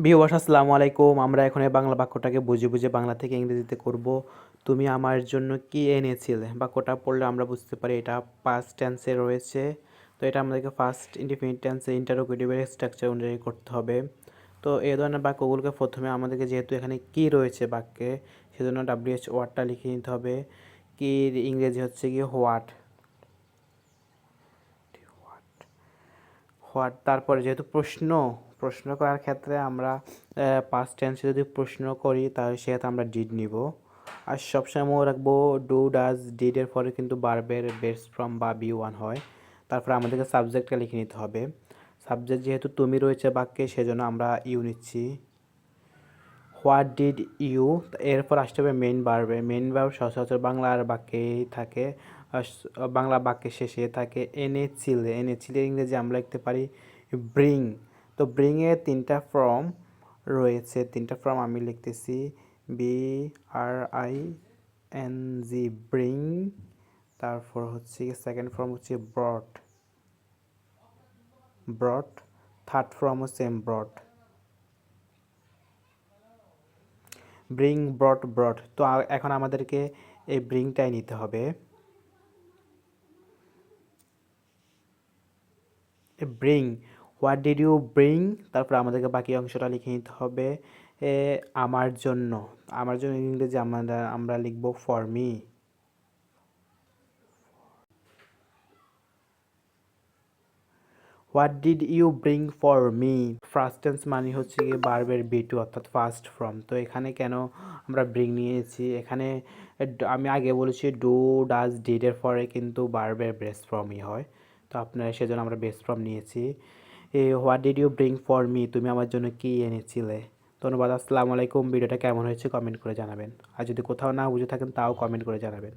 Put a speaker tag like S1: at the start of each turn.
S1: Viewers আসসালামু আলাইকুম। আমরা এখন এই বাংলা বাক্যটাকে বুঝে বুঝে বাংলা থেকে ইংরেজিতে করব। তুমি আমার জন্য কি এনেছিলে? বাক্যটা পড়লে আমরা বুঝতে পারি এটা পাস্ট টেন্সে রয়েছে। তো এটা আমাদেরকে ফার্স্ট ইনডিফিনিট টেন্সে ইন্টারোগেটিভের স্ট্রাকচার অনুযায়ী করতে হবে। তো এই ধরনের বাক্যগুলোকে প্রথমে আমাদেরকে যেহেতু এখানে কি রয়েছে বাক্যে, সেজন্য WH ওয়ার্ডটা লিখে নিতে হবে। কির ইংরেজি হচ্ছে গিয়ে হোয়াট। হোয়াট তারপরে যেহেতু প্রশ্ন করার ক্ষেত্রে আমরা পাস্ট টেন্সে যদি প্রশ্ন করি তাহলে সেক্ষেত্রে আমরা ডিড নিব। আর সবসময় মনে রাখবো ডু ডাজ ডিডের পরে কিন্তু বার্বের বেস ফ্রম বা বি1 হয়। তারপরে আমাদেরকে সাবজেক্টটা লিখে নিতে হবে। সাবজেক্ট যেহেতু তুমি রয়েছে বাক্যে সেজন্য আমরা ইউ নিচ্ছি। হোয়াট ডিড ইউ, এরপর আসতে হবে মেইন ভার্বে। মেইন ভার্ব সচরাচর বাংলার বাক্যেই থাকে, বাংলা বাক্যের শেষে থাকে। এনেছিলে ইংরেজি আমরা লিখতে পারি ব্রিং। তো ব্রিংয়ের তিনটা ফর্ম রয়েছে, তিনটা ফর্ম আমি লিখতেছি BRING ব্রিং। তারপর হচ্ছে সেকেন্ড ফর্ম হচ্ছে ব্রট। থার্ড ফর্ম হচ্ছে ব্রট। ব্রট। তো এখন আমাদেরকে এই ব্রিংটাই নিতে হবে। Bring, what did you bring. তারপর আমাদেরকে বাকি অংশটা লিখে নিতে হবে আমার জন্য। আমার জন্য ইংরেজি আমরা লিখব for me. What did you bring for me. First tense মানে হচ্ছে গিয়ে ভার্বের বি2 অর্থাৎ ফার্স্ট ফর্ম। তো এখানে কেন আমরা ব্রিং নিয়েছি, এখানে আমি আগে বলেছি ডু ডাজ ডিডের পরে কিন্তু ভার্বের বেস ফর্মই হয়। তো আপনার সেজন্য আমরা বেস ফর্ম নিয়েছি। What did you bring for me, তুমি আমার জন্য কি এনেছিলে। ধন্যবাদ। আসসালামু আলাইকুম। ভিডিওটা কেমন হয়েছে কমেন্ট করে জানাবেন। আর যদি কোথাও না বুঝে থাকেন তাও কমেন্ট করে জানাবেন।